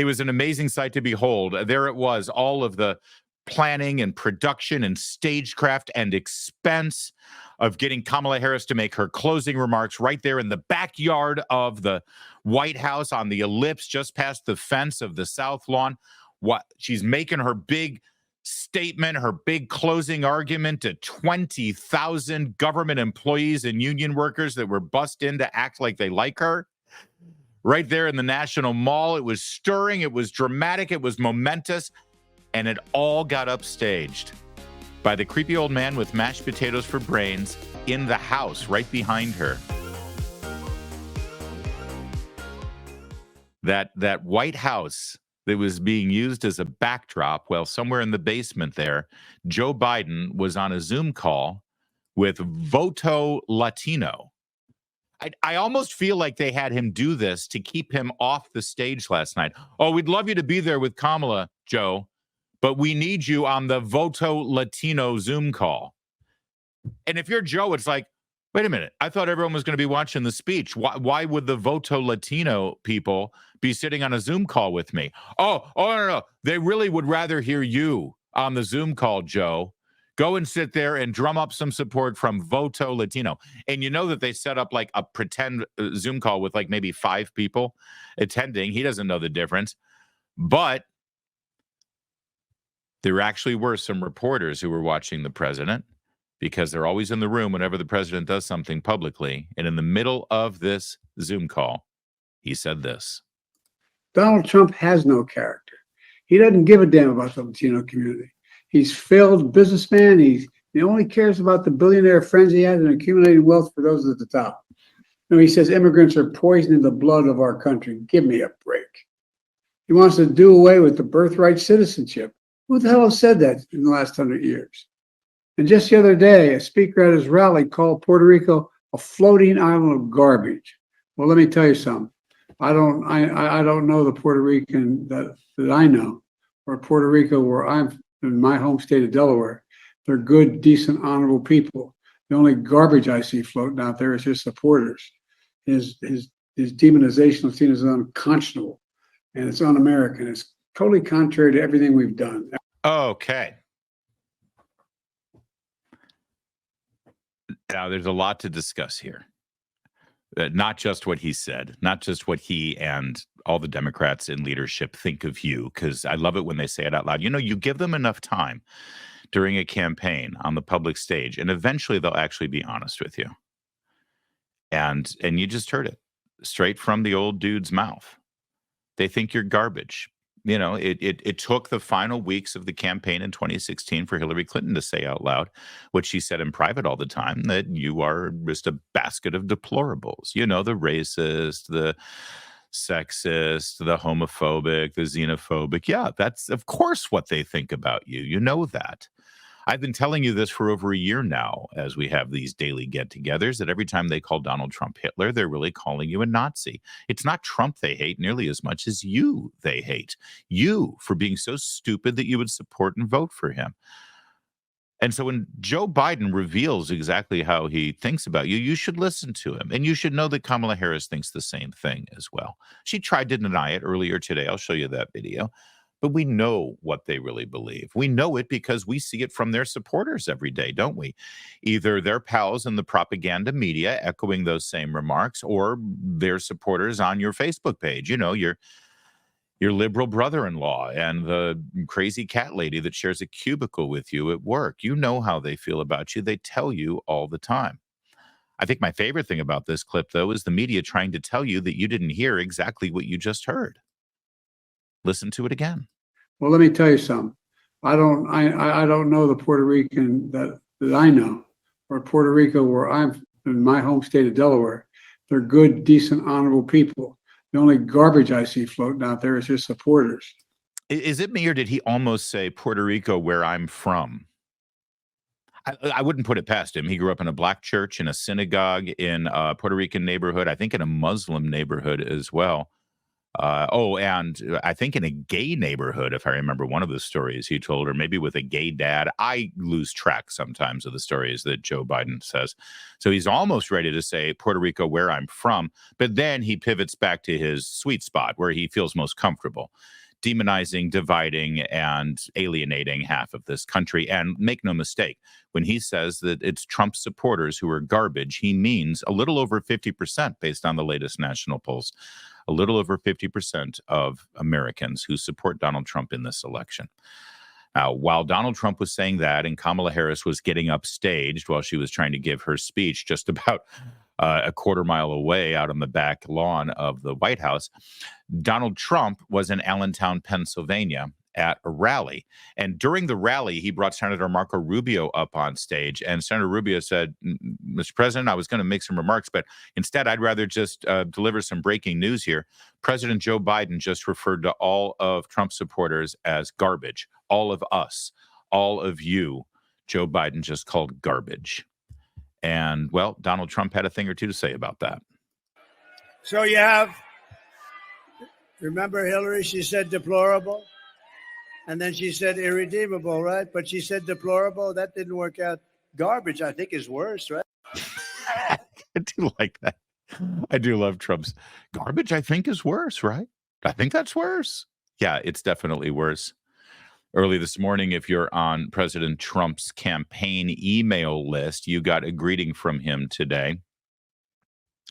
It was an amazing sight to behold. There it was, all of the planning and production and stagecraft and expense of getting Kamala Harris to make her closing remarks right there in the backyard of the White House on the ellipse just past the fence of the South Lawn. What she's making her big statement, her big closing argument to 20,000 government employees and union workers that were bussed in to act like they like her. Right there in the National Mall. It was stirring, it was dramatic, it was momentous, and it all got upstaged by the creepy old man with mashed potatoes for brains in the house right behind her. That White House that was being used as a backdrop, well, somewhere in the basement there, Joe Biden was on a Zoom call with Voto Latino. I almost feel like they had him do this to keep him off the stage last night. Oh, we'd love you to be there with Kamala, Joe, but we need you on the Voto Latino Zoom call. And if you're Joe, it's like, wait a minute. I thought everyone was going to be watching the speech. Why would the Voto Latino people be sitting on a Zoom call with me? Oh, no. They really would rather hear you on the Zoom call, Joe. Go and sit there and drum up some support from Voto Latino. And you know that they set up like a pretend Zoom call with like maybe 5 people attending. He doesn't know the difference. But there actually were some reporters who were watching the president, because they're always in the room whenever the president does something publicly. And in the middle of this Zoom call, he said this. Donald Trump has no character. He doesn't give a damn about the Latino community. He's failed businessman. He only cares about the billionaire friends he has and accumulating wealth for those at the top. He says immigrants are poisoning the blood of our country. Give me a break. He wants to do away with the birthright citizenship. Who the hell has said that in the last 100 years? And just the other day, a speaker at his rally called Puerto Rico a floating island of garbage. Well, let me tell you something. I don't know the Puerto Rican that I know, or Puerto Rico where I'm in my home state of Delaware. They're good, decent, honorable people. The only garbage I see floating out there is his supporters. His demonization of Latinos is unconscionable, and it's un-American. It's totally contrary to everything we've done. Okay. Now, there's a lot to discuss here. Not just what he said, not just what he and all the Democrats in leadership think of you, because I love it when they say it out loud. You give them enough time during a campaign on the public stage, and eventually they'll actually be honest with you. And you just heard it straight from the old dude's mouth. They think you're garbage. It took the final weeks of the campaign in 2016 for Hillary Clinton to say out loud what she said in private all the time, that you are just a basket of deplorables. The racist, the sexist, the homophobic, the xenophobic. Yeah, that's of course what they think about you. You know that. I've been telling you this for over a year now, as we have these daily get-togethers, that every time they call Donald Trump Hitler, they're really calling you a Nazi. It's not Trump they hate nearly as much as you they hate. You for being so stupid that you would support and vote for him. And so when Joe Biden reveals exactly how he thinks about you, you should listen to him. And you should know that Kamala Harris thinks the same thing as well. She tried to deny it earlier today. I'll show you that video. But we know what they really believe. We know it because we see it from their supporters every day, don't we? Either their pals in the propaganda media echoing those same remarks, or their supporters on your Facebook page. Your liberal brother-in-law and the crazy cat lady that shares a cubicle with you at work. You know how they feel about you. They tell you all the time. I think my favorite thing about this clip, though, is the media trying to tell you that you didn't hear exactly what you just heard. Listen to it again. Well, let me tell you something. I don't know the Puerto Rican that I know, or Puerto Rico where I'm in my home state of Delaware. They're good, decent, honorable people. The only garbage I see floating out there is his supporters. Is it me, or did he almost say Puerto Rico where I'm from? I wouldn't put it past him. He grew up in a black church, in a synagogue, in a Puerto Rican neighborhood, I think in a Muslim neighborhood as well. And I think in a gay neighborhood, if I remember one of the stories he told, or maybe with a gay dad. I lose track sometimes of the stories that Joe Biden says. So he's almost ready to say Puerto Rico, where I'm from, but then he pivots back to his sweet spot where he feels most comfortable, demonizing, dividing, and alienating half of this country. And make no mistake, when he says that it's Trump supporters who are garbage, he means a little over 50% based on the latest national polls. A little over 50% of Americans who support Donald Trump in this election. Now, while Donald Trump was saying that and Kamala Harris was getting upstaged while she was trying to give her speech just about a quarter mile away out on the back lawn of the White House, Donald Trump was in Allentown, Pennsylvania at a rally. And during the rally, he brought Senator Marco Rubio up on stage. And Senator Rubio said, Mr. President, I was going to make some remarks, but instead, I'd rather just deliver some breaking news here. President Joe Biden just referred to all of Trump supporters as garbage. All of us, all of you, Joe Biden just called garbage. And, well, Donald Trump had a thing or two to say about that. So you have, remember Hillary, she said deplorable? And then she said irredeemable, right? But she said deplorable. That didn't work out. Garbage, I think, is worse, right? I do like that. I do love Trump's garbage, I think, is worse, right? I think that's worse. Yeah, it's definitely worse. Early this morning, if you're on President Trump's campaign email list, you got a greeting from him today.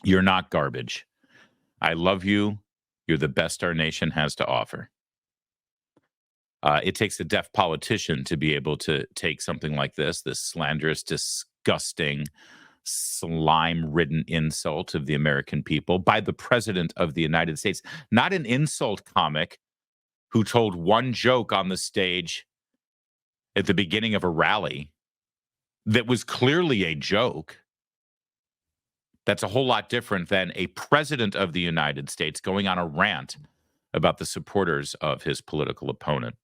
You're not garbage. I love you. You're the best our nation has to offer. It takes a deaf politician to be able to take something like this slanderous, disgusting, slime-ridden insult of the American people by the President of the United States, not an insult comic who told one joke on the stage at the beginning of a rally that was clearly a joke. That's a whole lot different than a president of the United States going on a rant about the supporters of his political opponent.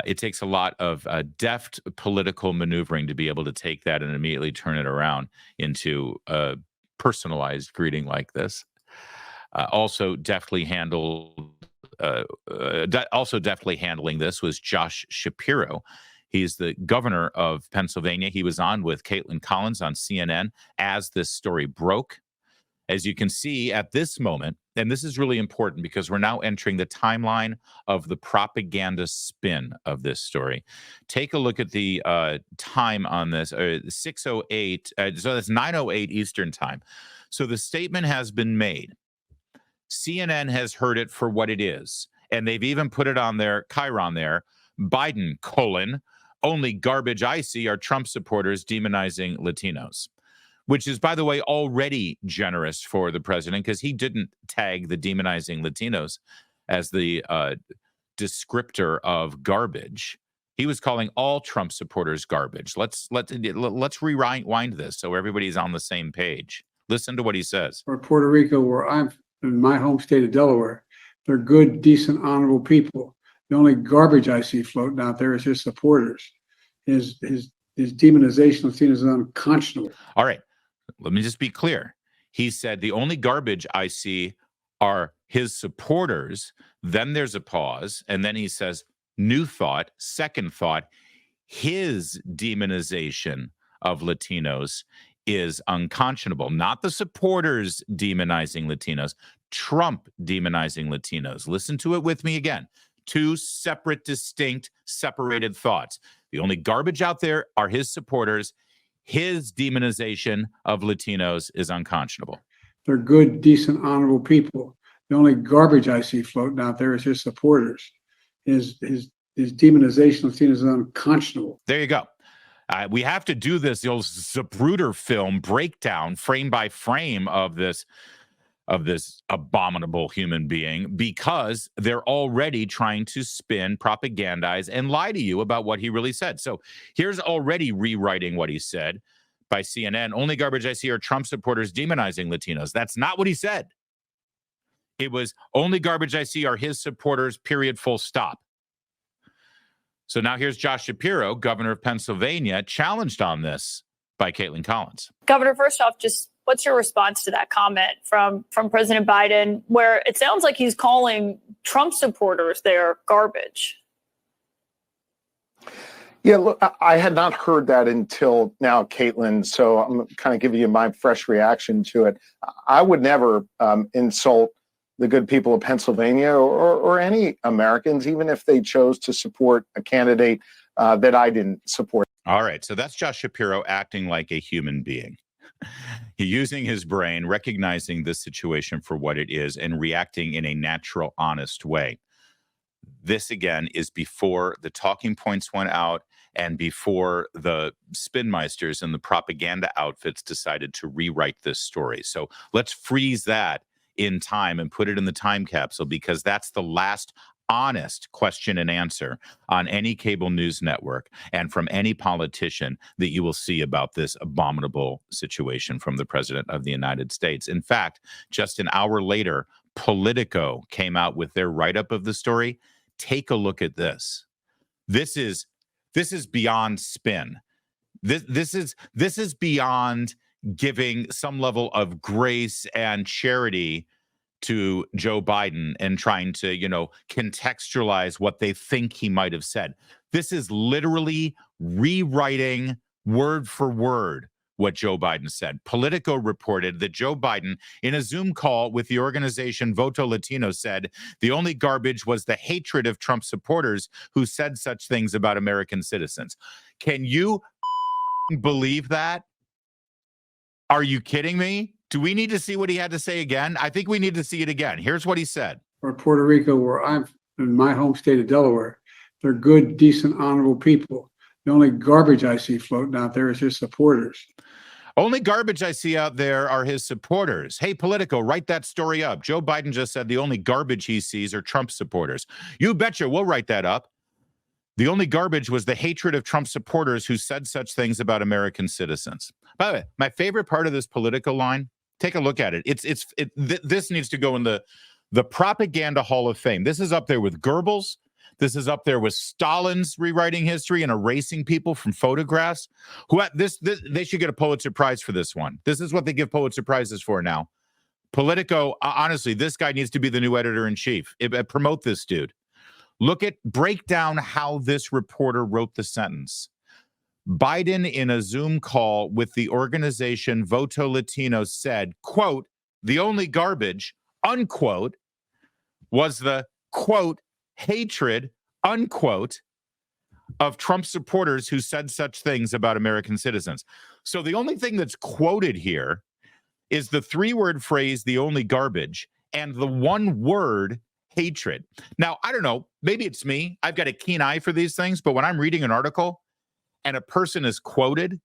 It takes a lot of deft political maneuvering to be able to take that and immediately turn it around into a personalized greeting like this. Also deftly handling this was Josh Shapiro. He's the governor of Pennsylvania. He was on with Caitlin Collins on CNN as this story broke. As you can see at this moment, and this is really important because we're now entering the timeline of the propaganda spin of this story. Take a look at the time on this, 6:08, so that's 9:08 Eastern time. So the statement has been made. CNN has heard it for what it is, and they've even put it on their chyron there, Biden, only garbage I see are Trump supporters demonizing Latinos. Which is, by the way, already generous for the president because he didn't tag the demonizing Latinos as the descriptor of garbage. He was calling all Trump supporters garbage. Let's rewind this so everybody's on the same page. Listen to what he says. Or Puerto Rico, where I'm in my home state of Delaware, they're good, decent, honorable people. The only garbage I see floating out there is his supporters. His demonization of Latinos is unconscionable. All right. Let me just be clear. He said the only garbage I see are his supporters. Then there's a pause. And then he says, new thought, second thought, his demonization of Latinos is unconscionable. Not the supporters demonizing Latinos, Trump demonizing Latinos. Listen to it with me again. Two separate, distinct, separated thoughts. The only garbage out there are his supporters. His demonization of Latinos is unconscionable. They're good, decent, honorable people. The only garbage I see floating out there is his supporters. His demonization of Latinos is unconscionable. There you go. We have to do this, the old Zapruder film breakdown, frame by frame of this abominable human being, because they're already trying to spin, propagandize, and lie to you about what he really said. So here's already rewriting what he said by CNN. Only garbage I see are Trump supporters demonizing Latinos. That's not what he said. It was only garbage I see are his supporters, period, full stop. So now here's Josh Shapiro, governor of Pennsylvania, challenged on this by Caitlin Collins. Governor, first off, just What's your response to that comment from President Biden, where it sounds like he's calling Trump supporters there garbage? Yeah, look, I had not heard that until now, Caitlin. So I'm kind of giving you my fresh reaction to it. I would never insult the good people of Pennsylvania or any Americans, even if they chose to support a candidate that I didn't support. All right. So that's Josh Shapiro acting like a human being. He's using his brain, recognizing this situation for what it is, and reacting in a natural, honest way. This, again, is before the talking points went out and before the spinmeisters and the propaganda outfits decided to rewrite this story. So let's freeze that in time and put it in the time capsule, because that's the last honest question and answer on any cable news network and from any politician that you will see about this abominable situation from the president of the United States. In fact, just an hour later, Politico came out with their write-up of the story. Take a look at this. This is beyond spin. This is beyond giving some level of grace and charity to Joe Biden and trying to, contextualize what they think he might have said. This is literally rewriting word for word what Joe Biden said. Politico reported that Joe Biden, in a Zoom call with the organization Voto Latino, said the only garbage was the hatred of Trump supporters who said such things about American citizens. Can you believe that? Are you kidding me? Do we need to see what he had to say again? I think we need to see it again. Here's what he said. Or Puerto Rico, where I'm in my home state of Delaware, they're good, decent, honorable people. The only garbage I see floating out there is his supporters. Only garbage I see out there are his supporters. Hey, Politico, write that story up. Joe Biden just said the only garbage he sees are Trump supporters. You betcha, we'll write that up. The only garbage was the hatred of Trump supporters who said such things about American citizens. By the way, my favorite part of this Politico line, take a look at it. This needs to go in the propaganda hall of fame. This is up there with Goebbels. This is up there with Stalin's rewriting history and erasing people from photographs. They should get a Pulitzer Prize for this one. This is what they give Pulitzer Prizes for now. Politico, honestly, this guy needs to be the new editor-in-chief. Promote this dude. Break down how this reporter wrote the sentence. Biden, in a Zoom call with the organization Voto Latino, said, quote, the only garbage, unquote, was the, quote, hatred, unquote, of Trump supporters who said such things about American citizens. So the only thing that's quoted here is the three-word phrase, the only garbage, and the one-word hatred. Now, I don't know, maybe it's me. I've got a keen eye for these things, but when I'm reading an article and a person is quoted,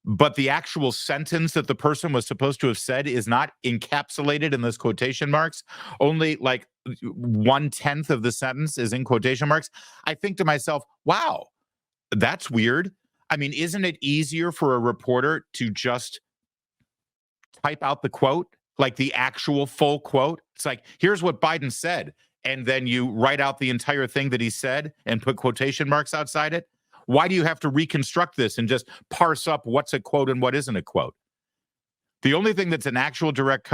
but the actual sentence that the person was supposed to have said is not encapsulated in those quotation marks, only like 1/10 of the sentence is in quotation marks, I think to myself, wow, that's weird. I mean, isn't it easier for a reporter to just type out the quote, like the actual full quote? It's like, here's what Biden said, and then you write out the entire thing that he said and put quotation marks outside it. Why do you have to reconstruct this and just parse up what's a quote and what isn't a quote? The only thing that's an actual direct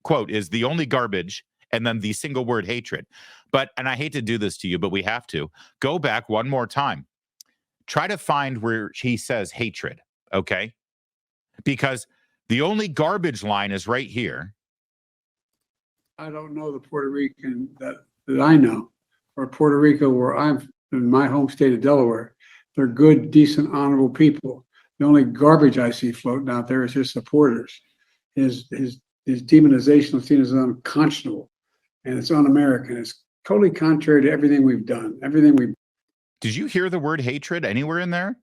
quote is the only garbage and then the single word hatred. And I hate to do this to you, but we have to. Go back one more time. Try to find where he says hatred, okay? Because the only garbage line is right here. I don't know the Puerto Rican that I know, or Puerto Rico, where I'm in my home state of Delaware. They're good, decent, honorable people. The only garbage I see floating out there is his supporters. His demonization of Latinos is unconscionable, and it's un-American. It's totally contrary to everything we've done. Did you hear the word hatred anywhere in there?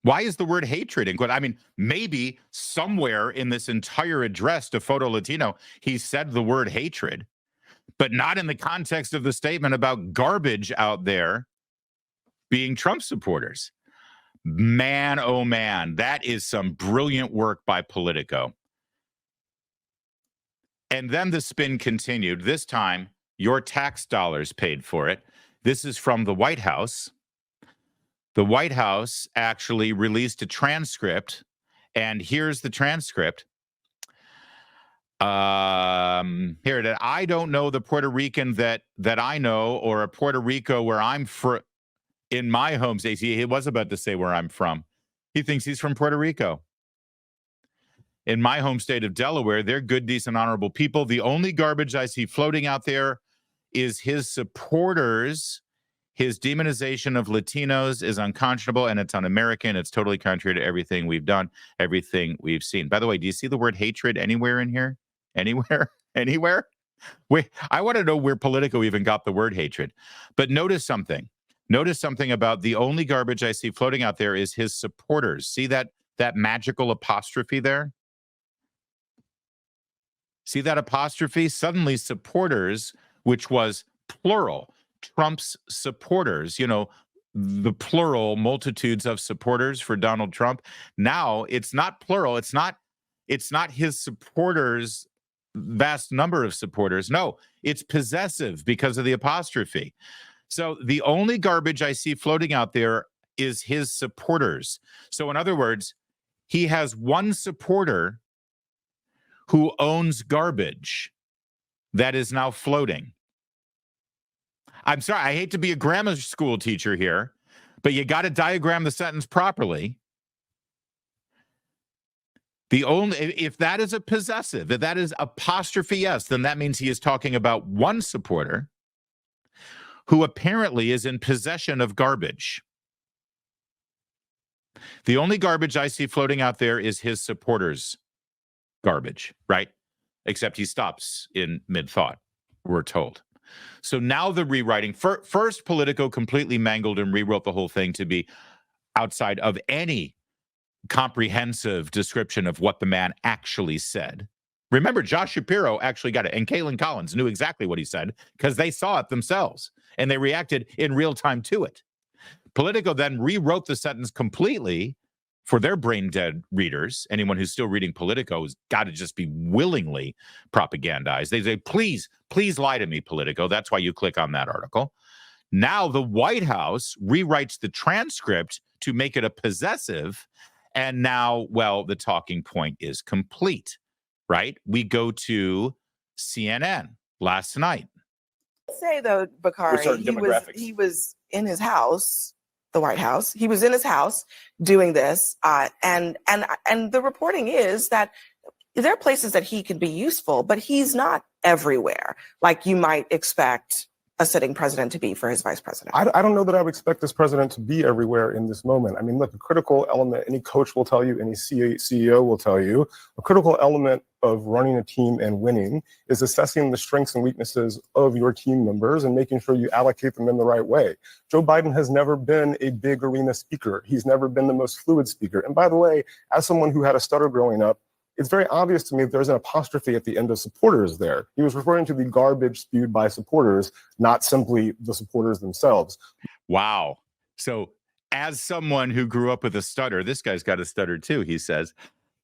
Why is the word hatred in quote? I mean, maybe somewhere in this entire address to Voto Latino, he said the word hatred, but not in the context of the statement about garbage out there being Trump supporters. Man, oh man, that is some brilliant work by Politico. And then the spin continued. This time, your tax dollars paid for it. This is from the White House. The White House actually released a transcript And here's the transcript. Here it is. I don't know the Puerto Rican that I know, or a Puerto Rico where I'm from. In my home state, he was about to say where I'm from. He thinks he's from Puerto Rico. In my home state of Delaware, they're good, decent, honorable people. The only garbage I see floating out there is his supporters. His demonization of Latinos is unconscionable, and it's un-American. It's totally contrary to everything we've done, everything we've seen. By the way, do you see the word hatred anywhere in here? Anywhere? Anywhere? Wait, I want to know where Politico even got the word hatred. But notice something. Notice something about the only garbage I see floating out there is his supporters. See that magical apostrophe there? See that apostrophe? Suddenly supporters, which was plural, Trump's supporters, you know, the plural multitudes of supporters for Donald Trump. Now it's not plural. It's not his supporters, vast number of supporters. No, it's possessive because of the apostrophe. So the only garbage I see floating out there is his supporters. So in other words, he has one supporter who owns garbage that is now floating. I'm sorry, I hate to be a grammar school teacher here, but you got to diagram the sentence properly. If that is a possessive, if that is apostrophe yes, then that means he is talking about one supporter who apparently is in possession of garbage. The only garbage I see floating out there is his supporters' garbage, right? Except he stops in mid-thought, we're told. So now the rewriting. First, Politico completely mangled and rewrote the whole thing to be outside of any comprehensive description of what the man actually said. Remember, Josh Shapiro actually got it, and Caitlin Collins knew exactly what he said because they saw it themselves, and they reacted in real time to it. Politico then rewrote the sentence completely for their brain-dead readers. Anyone who's still reading Politico has got to just be willingly propagandized. They say, please lie to me, Politico. That's why you click on that article. Now the White House rewrites the transcript to make it a possessive, and now, well, the talking point is complete. Right? We go to CNN last night. Say though, Bakari, he was in his house, the White House. He was in his house doing this, and the reporting is that there are places that he can be useful, but he's not everywhere like you might expect a sitting president to be for his vice president. I don't know that I would expect this president to be everywhere in this moment. I mean, look, a critical element, any coach will tell you, any CEO will tell you, a critical element of running a team and winning is assessing the strengths and weaknesses of your team members and making sure you allocate them in the right way. Joe Biden has never been a big arena speaker. He's never been the most fluid speaker. And by the way, as someone who had a stutter growing up, it's very obvious to me that there's an apostrophe at the end of supporters there. He was referring to the garbage spewed by supporters, not simply the supporters themselves. Wow. So as someone who grew up with a stutter, this guy's got a stutter too, he says,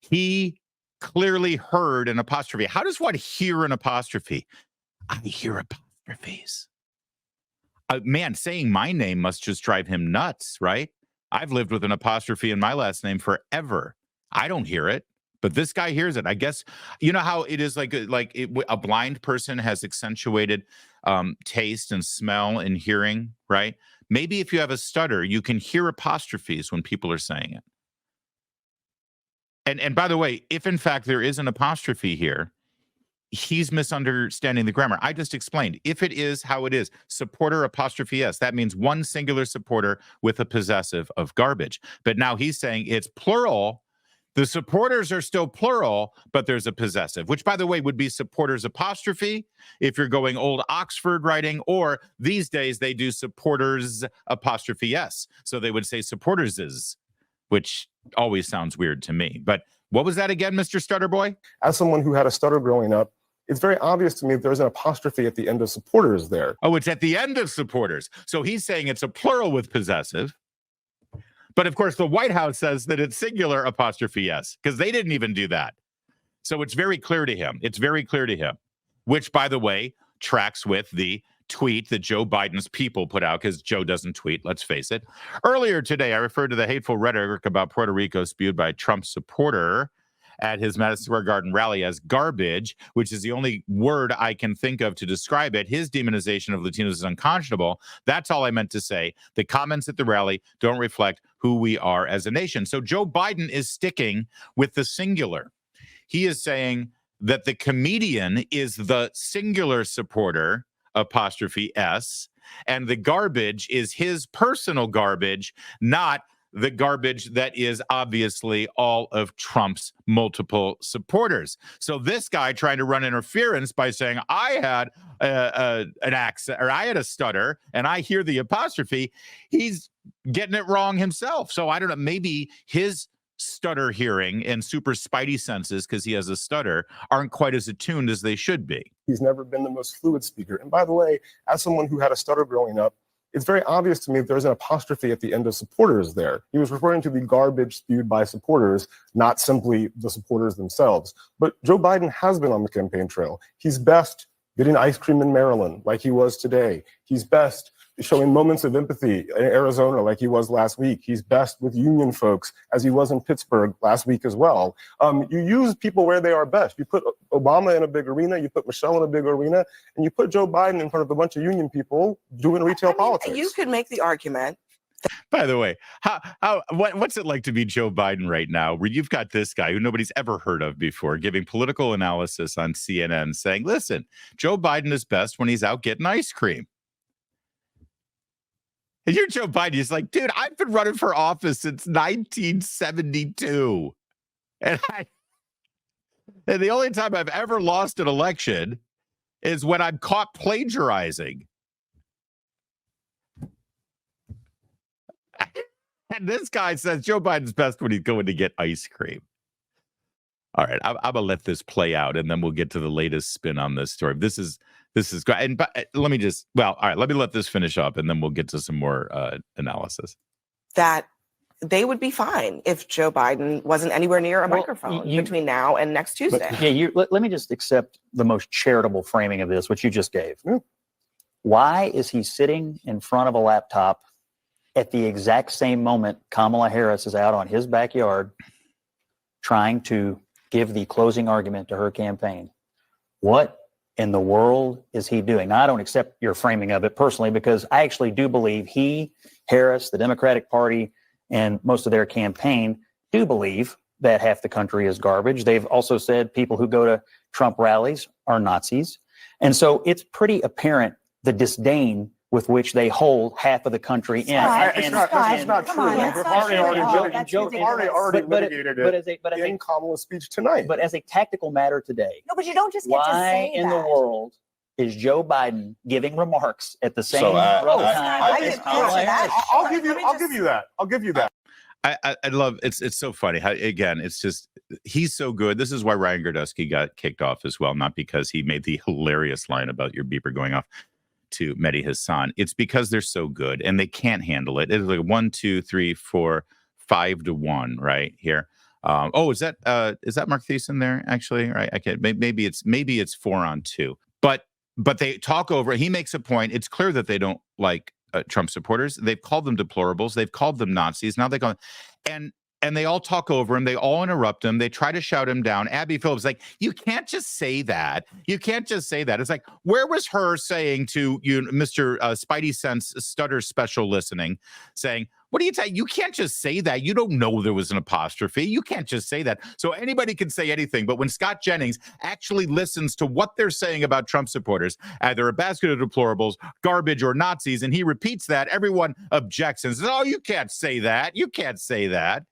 he clearly heard an apostrophe. How does one hear an apostrophe? I hear apostrophes. Man, saying my name must just drive him nuts, right? I've lived with an apostrophe in my last name forever. I don't hear it. But this guy hears it. I guess, you know how it is a blind person has accentuated taste and smell and hearing, right? Maybe if you have a stutter, you can hear apostrophes when people are saying it. And by the way, if in fact there is an apostrophe here, he's misunderstanding the grammar. I just explained. If it is how it is, supporter apostrophe S, that means one singular supporter with a possessive of garbage. But now he's saying it's plural. The supporters are still plural, but there's a possessive, which, by the way, would be supporters apostrophe if you're going old Oxford writing, or these days they do supporters apostrophe S. So they would say supporterses, which always sounds weird to me. But what was that again, Mr. Stutterboy? As someone who had a stutter growing up, it's very obvious to me that there's an apostrophe at the end of supporters there. Oh, it's at the end of supporters. So he's saying it's a plural with possessive. But of course, the White House says that it's singular apostrophe S, because they didn't even do that. So it's very clear to him. It's very clear to him, which, by the way, tracks with the tweet that Joe Biden's people put out, because Joe doesn't tweet, let's face it. Earlier today, I referred to the hateful rhetoric about Puerto Rico spewed by a Trump supporter at his Madison Square Garden rally as garbage, which is the only word I can think of to describe it. His demonization of Latinos is unconscionable. That's all I meant to say. The comments at the rally don't reflect who we are as a nation. So Joe Biden is sticking with the singular. He is saying that the comedian is the singular supporter, apostrophe S, and the garbage is his personal garbage, not the garbage that is obviously all of Trump's multiple supporters. So this guy trying to run interference by saying, I had an accent, or I had a stutter, and I hear the apostrophe, he's getting it wrong himself. So I don't know, maybe his stutter hearing and super spidey senses, because he has a stutter, aren't quite as attuned as they should be. He's never been the most fluid speaker. And by the way, as someone who had a stutter growing up, it's very obvious to me that there's an apostrophe at the end of supporters there. He was referring to the garbage spewed by supporters, not simply the supporters themselves. But Joe Biden has been on the campaign trail. He's best getting ice cream in Maryland like he was today. He's best showing moments of empathy in Arizona like he was last week. He's best with union folks as he was in Pittsburgh last week as well. You use people where they are best. You put Obama in a big arena, you put Michelle in a big arena, and you put Joe Biden in front of a bunch of union people doing retail politics. You could make the argument. By the way, what's it like to be Joe Biden right now, where you've got this guy who nobody's ever heard of before giving political analysis on CNN saying, listen, Joe Biden is best when he's out getting ice cream. And you're Joe Biden. He's like, dude, I've been running for office since 1972. And the only time I've ever lost an election is when I'm caught plagiarizing. And this guy says Joe Biden's best when he's going to get ice cream. All right, I'm going to let this play out, and then we'll get to the latest spin on this story. This is great. And let me just, all right, let me let this finish up, and then we'll get to some more analysis. That they would be fine if Joe Biden wasn't anywhere near a microphone between now and next Tuesday. Let me just accept the most charitable framing of this, which you just gave. Why is he sitting in front of a laptop at the exact same moment Kamala Harris is out on his backyard trying to give the closing argument to her campaign? What in the world is he doing? Now, I don't accept your framing of it personally, because I actually do believe he, Harris, the Democratic Party, and most of their campaign do believe that half the country is garbage. They've also said people who go to Trump rallies are Nazis. And so it's pretty apparent the disdain with which they hold half of the country in. That's not true. We've already litigated it in Kamala's speech tonight. But as a tactical matter today, No, but you don't just get to say why in the that. world is Joe Biden giving remarks at the same I time as Kamala Harris? I'll give you that. I love it's so funny how, again, it's just he's so good. This is why Ryan Gardusky got kicked off as well, not because he made the hilarious line about your beeper going off to Mehdi Hassan. It's because they're so good and they can't handle it. It's like 1, 2, 3, 4, 5 to 1 right here. Is that Mark Thiessen there actually? Right? I can't. Maybe it's 4 on 2. But they talk over. He makes a point. It's clear that they don't like Trump supporters. They've called them deplorables. They've called them Nazis. Now they go and they all talk over him. They all interrupt him. They try to shout him down. Abby Phillips is like, you can't just say that. You can't just say that. It's like, where was her saying to you, Mr. Spidey Sense Stutter Special Listening, saying, what are you saying? You can't just say that. You don't know there was an apostrophe. You can't just say that. So anybody can say anything. But when Scott Jennings actually listens to what they're saying about Trump supporters, either a basket of deplorables, garbage, or Nazis, and he repeats that, everyone objects and says, oh, you can't say that. You can't say that.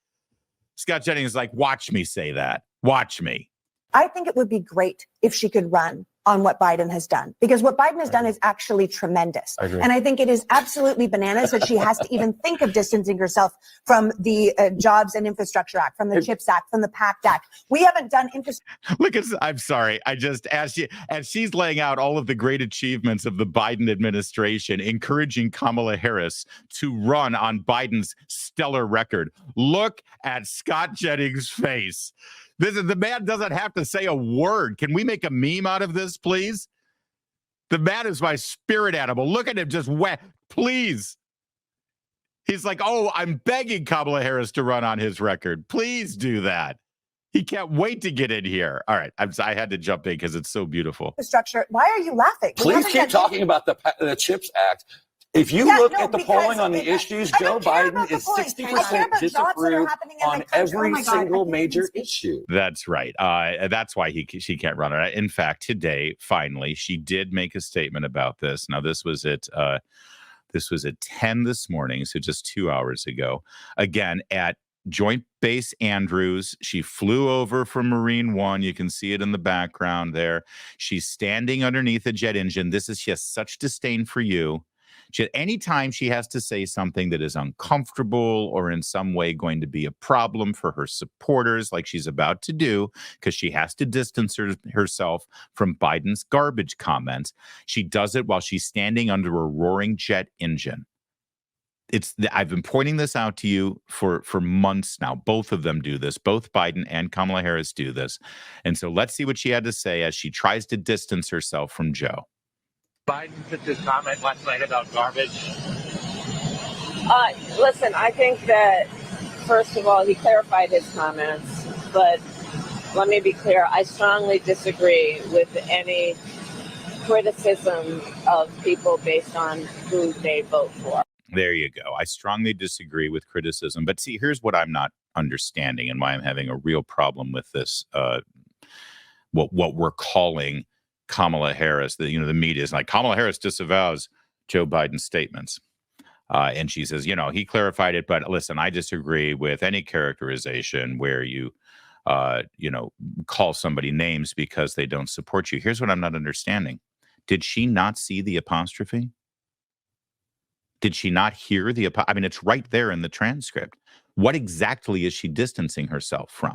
Scott Jennings is like, watch me say that. Watch me. I think it would be great if she could run on what Biden has done, because what Biden has done is actually tremendous. And I think it is absolutely bananas that she has to even think of distancing herself from the Jobs and Infrastructure Act, from the CHIPS Act, from the PACT Act. We haven't done infrastructure. Look, I'm sorry. I just asked you, as she's laying out all of the great achievements of the Biden administration, encouraging Kamala Harris to run on Biden's stellar record. Look at Scott Jennings' face. The man doesn't have to say a word. Can we make a meme out of this, please? The man is my spirit animal. Look at him just wet. Please. He's like, oh, I'm begging Kamala Harris to run on his record. Please do that. He can't wait to get in here. All right. I had to jump in because it's so beautiful. Infrastructure. Why are you laughing? Please keep talking about the CHIPS Act. If you look at the polling on the issues, Joe Biden is 60% disapprove on every single major issue. That's right. That's why she can't run it. In fact, today, finally, she did make a statement about this. Now, this was at 10 this morning, so just 2 hours ago. Again, at Joint Base Andrews. She flew over from Marine One. You can see it in the background there. She's standing underneath a jet engine. She has such disdain for you. Anytime she has to say something that is uncomfortable or in some way going to be a problem for her supporters, like she's about to do, because she has to distance herself from Biden's garbage comments, she does it while she's standing under a roaring jet engine. I've been pointing this out to you for months now. Both of them do this. Both Biden and Kamala Harris do this. And so let's see what she had to say as she tries to distance herself from Joe. Biden put this comment last night about garbage. Listen, I think that, first of all, he clarified his comments, but let me be clear. I strongly disagree with any criticism of people based on who they vote for. There you go. I strongly disagree with criticism. But see, here's what I'm not understanding and why I'm having a real problem with this, what we're calling Kamala Harris. The media is like, Kamala Harris disavows Joe Biden's statements. And she says, he clarified it, but listen, I disagree with any characterization where you call somebody names because they don't support you. Here's what I'm not understanding. Did she not see the apostrophe? Did she not hear the I mean, it's right there in the transcript. What exactly is she distancing herself from?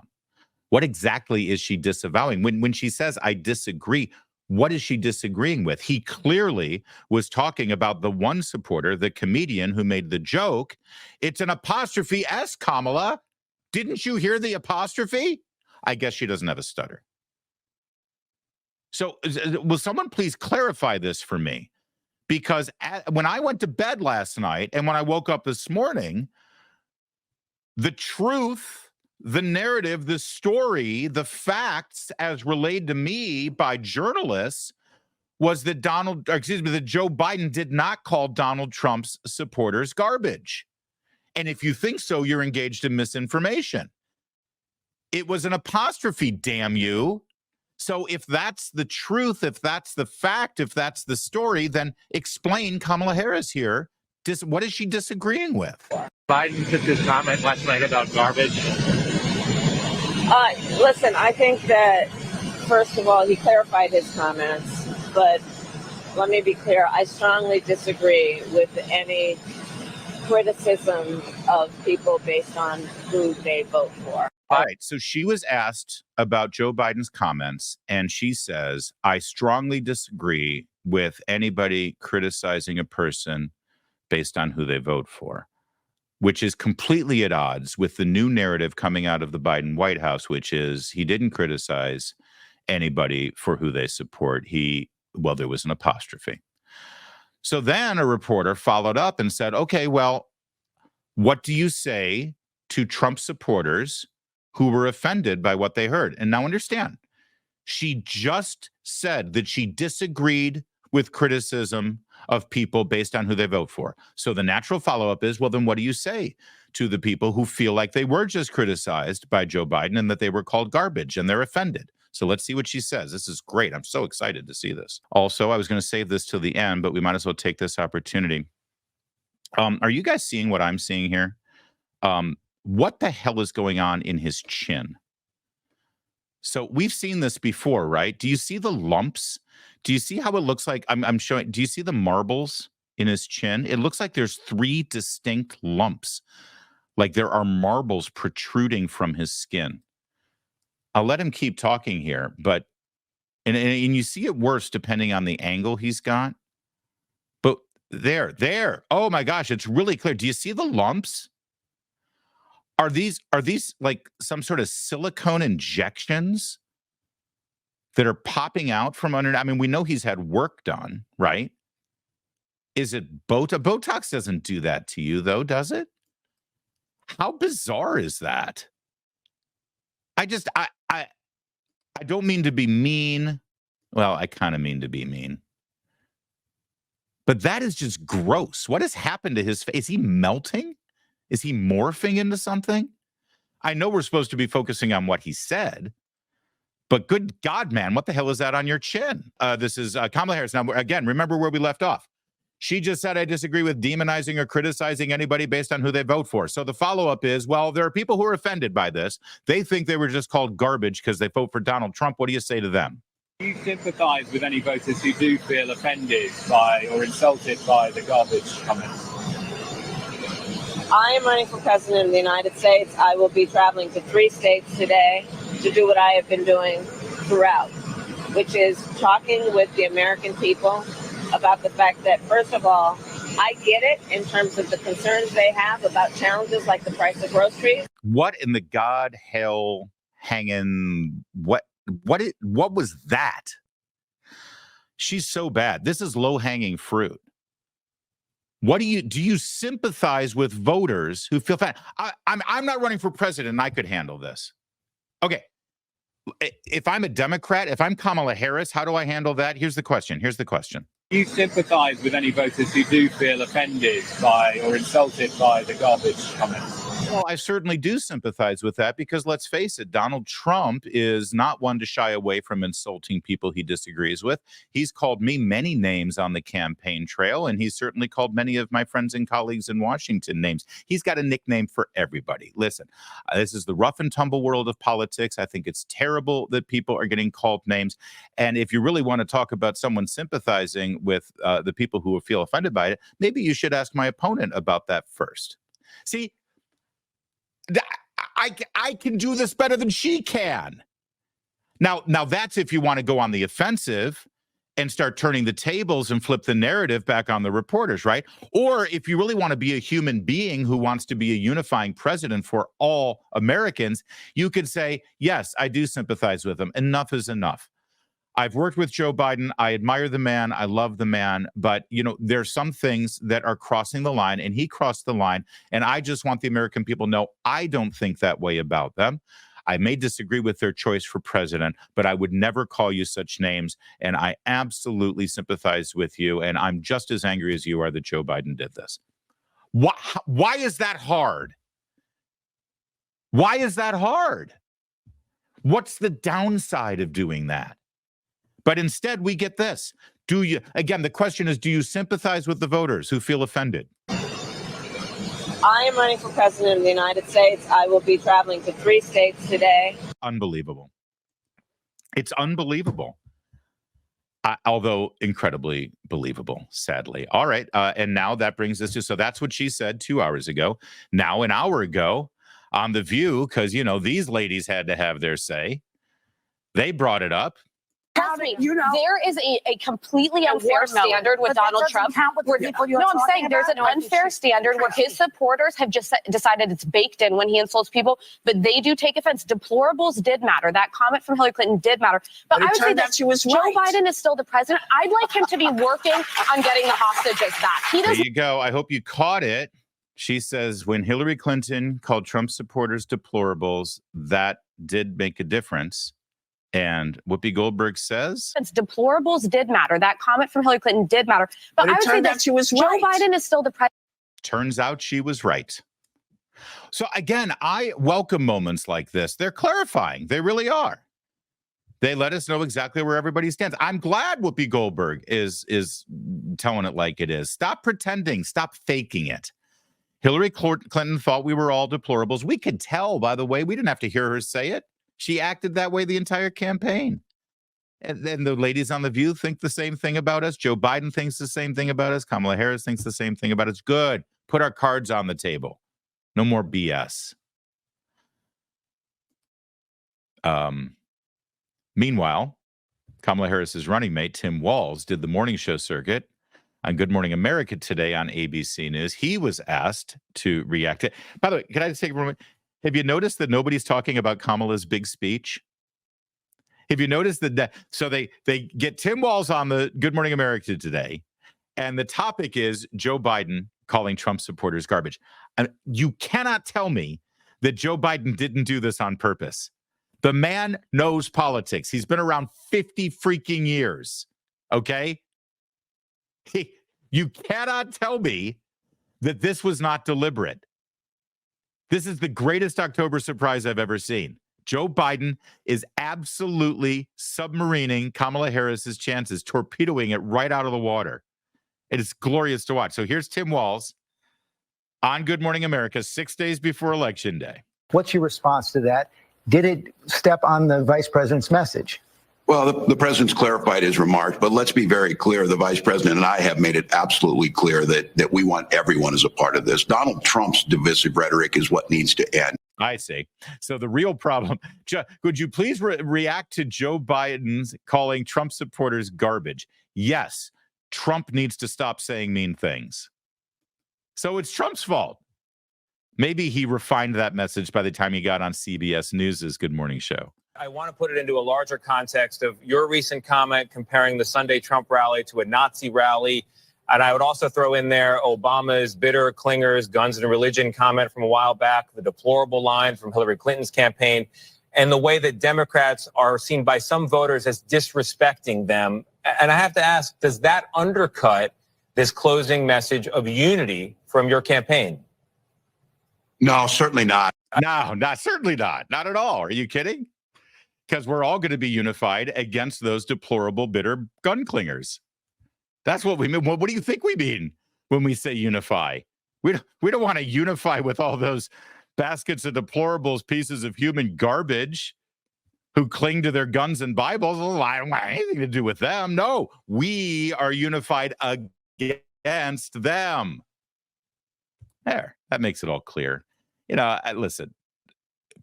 What exactly is she disavowing? When she says, I disagree, what is she disagreeing with? He clearly was talking about the one supporter, the comedian who made the joke. It's an apostrophe S, Kamala. Didn't you hear the apostrophe? I guess she doesn't have a stutter. So will someone please clarify this for me? Because when I went to bed last night and when I woke up this morning, the truth, the narrative, the story, the facts as relayed to me by journalists was that that Joe Biden did not call Donald Trump's supporters garbage. And if you think so, you're engaged in misinformation. It was an apostrophe, damn you. So if that's the truth, if that's the fact, if that's the story, then explain Kamala Harris here. What is she disagreeing with? Biden put this comment last night about garbage. Listen, I think that, first of all, he clarified his comments, but let me be clear. I strongly disagree with any criticism of people based on who they vote for. All right. So she was asked about Joe Biden's comments, and she says, I strongly disagree with anybody criticizing a person based on who they vote for, which is completely at odds with the new narrative coming out of the Biden White House, which is he didn't criticize anybody for who they support. There was an apostrophe. So then a reporter followed up and said, okay, well, what do you say to Trump supporters who were offended by what they heard? And now understand, she just said that she disagreed with criticism of people based on who they vote for. So the natural follow-up is, well, then what do you say to the people who feel like they were just criticized by Joe Biden and that they were called garbage and they're offended? So let's see what she says. This is great. I'm so excited to see this. Also, I was going to save this till the end, but we might as well take this opportunity. Are you guys seeing what I'm seeing here? What the hell is going on in his chin? So we've seen this before, right? Do you see the lumps? Do you see how it looks like? I'm showing. Do you see the marbles in his chin? It looks like there's 3 distinct lumps. Like there are marbles protruding from his skin. I'll let him keep talking here, but and you see it worse depending on the angle he's got. But there. Oh my gosh, it's really clear. Do you see the lumps? Are these like some sort of silicone injections? that are popping out from under. I mean, we know he's had work done, right? Is it Botox doesn't do that to you, though, does it? How bizarre is that? I don't mean to be mean. Well, I kind of mean to be mean. But that is just gross. What has happened to his face? Is he melting? Is he morphing into something? I know we're supposed to be focusing on what he said, but good God, man, what the hell is that on your chin? This is Kamala Harris. Now, again, remember where we left off. She just said, I disagree with demonizing or criticizing anybody based on who they vote for. So the follow-up is, well, there are people who are offended by this. They think they were just called garbage because they vote for Donald Trump. What do you say to them? Do you sympathize with any voters who do feel offended by or insulted by the garbage comments? I am running for president of the United States. I will be traveling to 3 states today to do what I have been doing throughout, which is talking with the American people about the fact that, first of all, I get it in terms of the concerns they have about challenges like the price of groceries. What in the God hell hanging? What was that? She's so bad. This is low hanging fruit. What do you sympathize with voters who feel fat? I'm not running for president. And I could handle this. Okay. If I'm a Democrat, if I'm Kamala Harris, how do I handle that? Here's the question. Do you sympathize with any voters who do feel offended by or insulted by the garbage comments? Well, I certainly do sympathize with that because let's face it, Donald Trump is not one to shy away from insulting people he disagrees with. He's called me many names on the campaign trail, and he's certainly called many of my friends and colleagues in Washington names. He's got a nickname for everybody. Listen, this is the rough and tumble world of politics. I think it's terrible that people are getting called names. And if you really want to talk about someone sympathizing with the people who feel offended by it, maybe you should ask my opponent about that first. See, I can do this better than she can. Now that's if you want to go on the offensive and start turning the tables and flip the narrative back on the reporters, right? Or if you really want to be a human being who wants to be a unifying president for all Americans, you could say, yes, I do sympathize with him. Enough is enough. I've worked with Joe Biden. I admire the man. I love the man. But, there's some things that are crossing the line, and he crossed the line. And I just want the American people to know I don't think that way about them. I may disagree with their choice for president, but I would never call you such names. And I absolutely sympathize with you. And I'm just as angry as you are that Joe Biden did this. Why is that hard? Why is that hard? What's the downside of doing that? But instead, we get this. Again, the question is, do you sympathize with the voters who feel offended? I am running for president of the United States. I will be traveling to 3 states today. Unbelievable. It's unbelievable. Although incredibly believable, sadly. All right. And now that brings us to, so that's what she said 2 hours ago. Now, an hour ago on The View, because, these ladies had to have their say. They brought it up. Trust me, there is a completely unfair standard with Donald Trump. I'm saying there's an unfair standard where his supporters have just decided it's baked in when he insults people, but they do take offense. Deplorables did matter. That comment from Hillary Clinton did matter. But I would say that Joe Biden is still the president. I'd like him to be working on getting the hostages back. There you go. I hope you caught it. She says when Hillary Clinton called Trump supporters deplorables, that did make a difference. And Whoopi Goldberg says deplorables did matter. That comment from Hillary Clinton did matter. But I would say that Joe Biden is still the president. Turns out she was right. So again, I welcome moments like this. They're clarifying. They really are. They let us know exactly where everybody stands. I'm glad Whoopi Goldberg is telling it like it is. Stop pretending. Stop faking it. Hillary Clinton thought we were all deplorables. We could tell, by the way. We didn't have to hear her say it. She acted that way the entire campaign. And then the ladies on The View think the same thing about us. Joe Biden thinks the same thing about us. Kamala Harris thinks the same thing about us. Good. Put our cards on the table. No more BS. Meanwhile, Kamala Harris's running mate, Tim Walz, did the morning show circuit on Good Morning America today on ABC News. He was asked to react. By the way, can I just take a moment? Have you noticed that nobody's talking about Kamala's big speech? If you notice so they get Tim Walz on the Good Morning America today, and the topic is Joe Biden calling Trump supporters garbage. And you cannot tell me that Joe Biden didn't do this on purpose. The man knows politics. He's been around 50 freaking years. Okay? You cannot tell me that this was not deliberate. This is the greatest October surprise I've ever seen. Joe Biden is absolutely submarining Kamala Harris's chances, torpedoing it right out of the water. It is glorious to watch. So here's Tim Walz on Good Morning America 6 days before Election Day. What's your response to that? Did it step on the vice president's message? Well, the president's clarified his remarks, but let's be very clear. The vice president and I have made it absolutely clear that we want everyone as a part of this. Donald Trump's divisive rhetoric is what needs to end. I see. So the real problem, would you please react to Joe Biden's calling Trump supporters garbage? Yes, Trump needs to stop saying mean things. So it's Trump's fault. Maybe he refined that message by the time he got on CBS News' Good Morning Show. I want to put it into a larger context of your recent comment comparing the Sunday Trump rally to a Nazi rally. And I would also throw in there Obama's bitter clingers, guns and religion comment from a while back, the deplorable line from Hillary Clinton's campaign, and the way that Democrats are seen by some voters as disrespecting them. And I have to ask, does that undercut this closing message of unity from your campaign? No, certainly not. No, certainly not. Not at all. Are you kidding? Because we're all going to be unified against those deplorable, bitter gun clingers. That's what we mean. What do you think we mean when we say unify? We don't want to unify with all those baskets of deplorables, pieces of human garbage who cling to their guns and Bibles. I don't want anything to do with them. No, we are unified against them. There, that makes it all clear. Listen,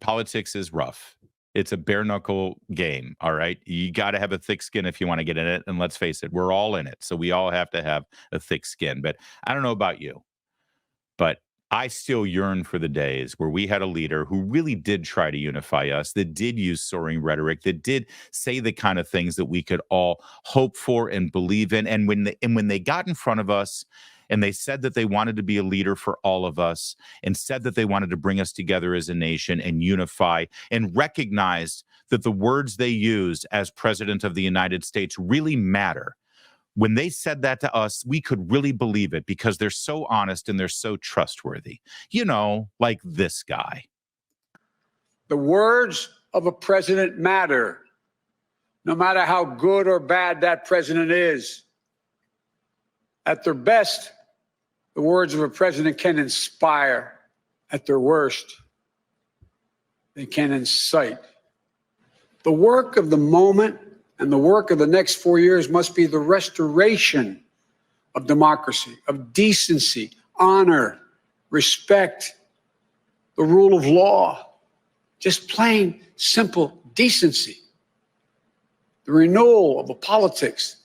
politics is rough. It's a bare knuckle game. All right. You got to have a thick skin if you want to get in it. And let's face it, we're all in it. So we all have to have a thick skin. But I don't know about you, but I still yearn for the days where we had a leader who really did try to unify us, that did use soaring rhetoric, that did say the kind of things that we could all hope for and believe in. And when they got in front of us, and they said that they wanted to be a leader for all of us, and said that they wanted to bring us together as a nation and unify, and recognized that the words they used as president of the United States really matter. When they said that to us, we could really believe it because they're so honest and they're so trustworthy. Like this guy. The words of a president matter, no matter how good or bad that president is. At their best, the words of a president can inspire. At their worst, they can incite. The work of the moment and the work of the next 4 years must be the restoration of democracy, of decency, honor, respect, the rule of law, just plain, simple decency. The renewal of the politics.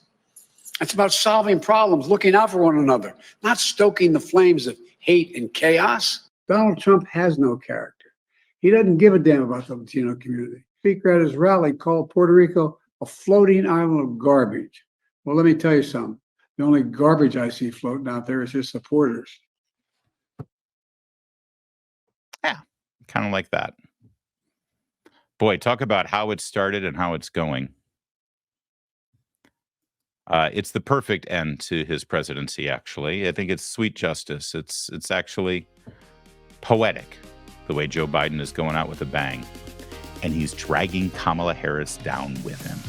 It's about solving problems, looking out for one another, not stoking the flames of hate and chaos. Donald Trump has no character. He doesn't give a damn about the Latino community. Speaker at his rally called Puerto Rico a floating island of garbage. Well, let me tell you something. The only garbage I see floating out there is his supporters. Yeah, kind of like that. Boy, talk about how it started and how it's going. It's the perfect end to his presidency, actually. I think it's sweet justice. It's actually poetic, the way Joe Biden is going out with a bang. And he's dragging Kamala Harris down with him.